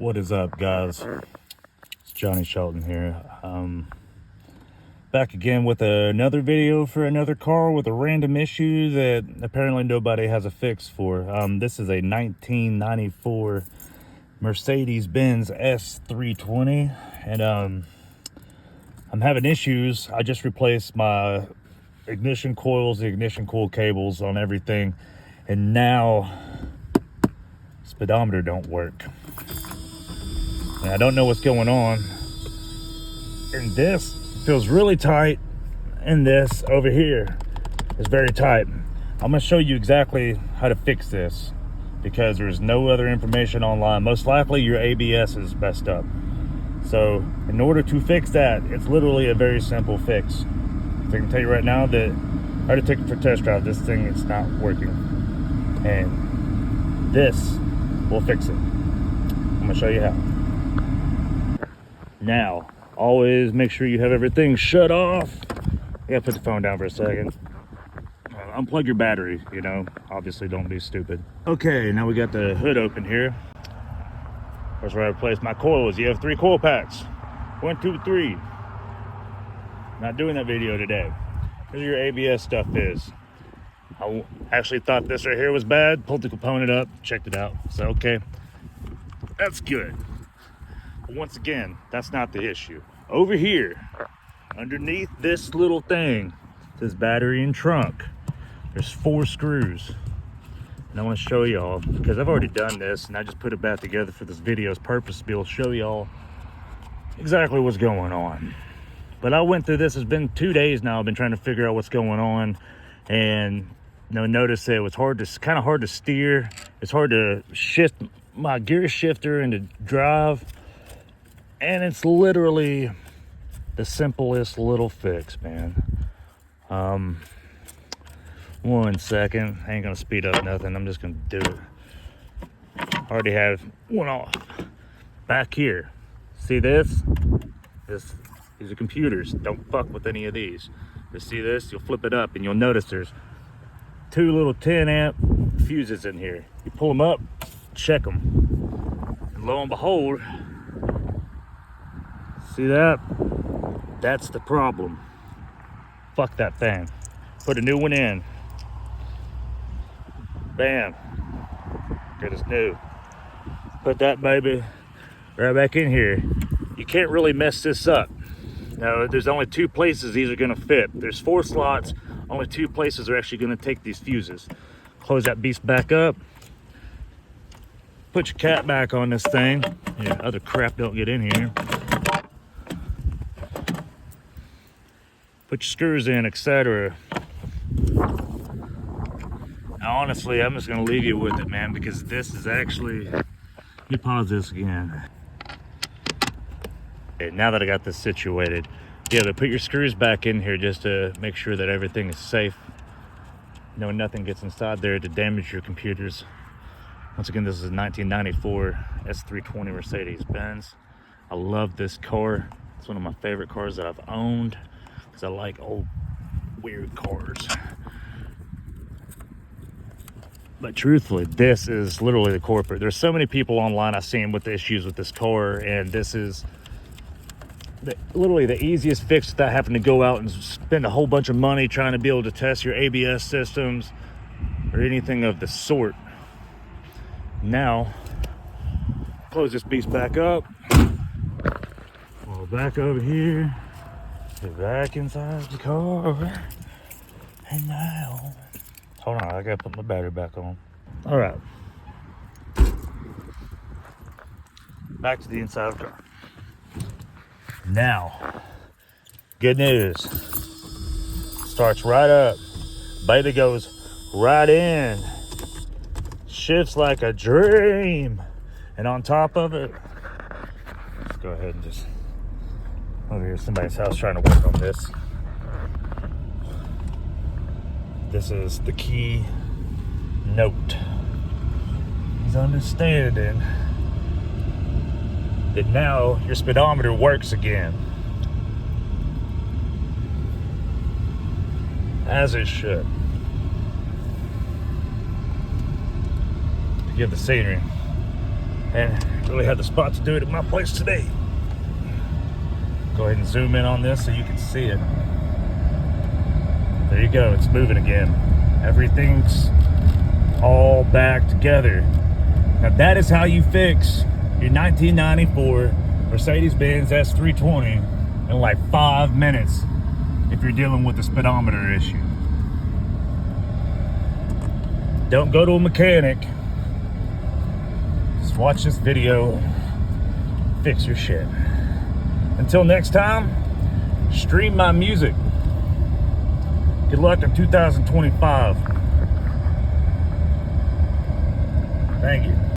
What is up, guys? It's Johnny Shelton here. Back again with another video for another car with a random issue that apparently nobody has a fix for. This is a 1994 Mercedes-Benz S320, and I'm having issues. I just replaced my ignition coils, the ignition coil cables on everything, and now speedometer don't work. And I don't know what's going on. And this feels really tight, and this over here is very tight. I'm gonna show you exactly how to fix this because there's no other information online. Most likely your ABS is messed up. So in order to fix that, it's literally a very simple fix. So I can tell you right now that I already took it for a test drive. This thing is not working, and this will fix it. I'm gonna show you how. Now, always make sure you have everything shut off. Yeah, put the phone down for a second. Unplug your battery, you know, obviously don't be stupid. Okay, now we got the hood open here. That's where I replaced my coils. You have 3 coil packs. 1, 2, 3. Not doing that video today. Here's your ABS stuff is. I actually thought this right here was bad. Pulled the component up, checked it out. So, okay, that's good. But once again, that's not the issue. Over here, underneath this little thing, says battery and trunk. There's 4 screws. And I want to show y'all, because I've already done this, and I just put it back together for this video's purpose to be able to show y'all exactly what's going on. But I went through this. It's been 2 days now. I've been trying to figure out what's going on. And notice that it was kind of hard to steer. It's hard to shift my gear shifter into drive. And it's literally the simplest little fix, man. 1 second. I ain't gonna speed up nothing. I'm just gonna do it. I already have one off. Back here. See this? These are computers. Don't fuck with any of these. You see this? You'll flip it up and you'll notice there's 2 little 10 amp fuses in here. You pull them up, check them. And lo and behold, see that? That's the problem. Fuck that thing. Put a new one in. Bam. Good as new. Put that baby right back in here. You can't really mess this up. Now, there's only 2 places these are gonna fit. There's 4 slots. Only 2 places are actually gonna take these fuses. Close that beast back up. Put your cap back on this thing. Yeah, other crap don't get in here. Put your screws in, etc. Now, honestly, I'm just gonna leave you with it, man, because this is actually, let me pause this again. Okay, now that I got this situated, yeah, but put your screws back in here just to make sure that everything is safe. Nothing gets inside there to damage your computers. Once again, this is a 1994 S320 Mercedes-Benz. I love this car. It's one of my favorite cars that I've owned because I like old weird cars. But truthfully, this is literally the corporate. There's so many people online I've seen with the issues with this car, and this is literally the easiest fix without having to go out and spend a whole bunch of money trying to be able to test your ABS systems or anything of the sort. Now, close this beast back up. Pull back over here. Get back inside the car. And now, hold on, I gotta put my battery back on. All right. Back to the inside of the car. Now, good news. Starts right up. Baby goes right in. Shifts like a dream. And on top of it, let's go ahead and just over here, somebody's house trying to work on this. This is the key note. He's understanding that now your speedometer works again. As it should. Give the scenery. and really had the spot to do it at my place today. Go ahead and zoom in on this so you can see it. There you go, it's moving again. Everything's all back together. Now that is how you fix your 1994 Mercedes-Benz S320 in like 5 minutes if you're dealing with the speedometer issue. Don't go to a mechanic. Just watch this video, fix your shit. Until next time, stream my music. Good luck in 2025. Thank you.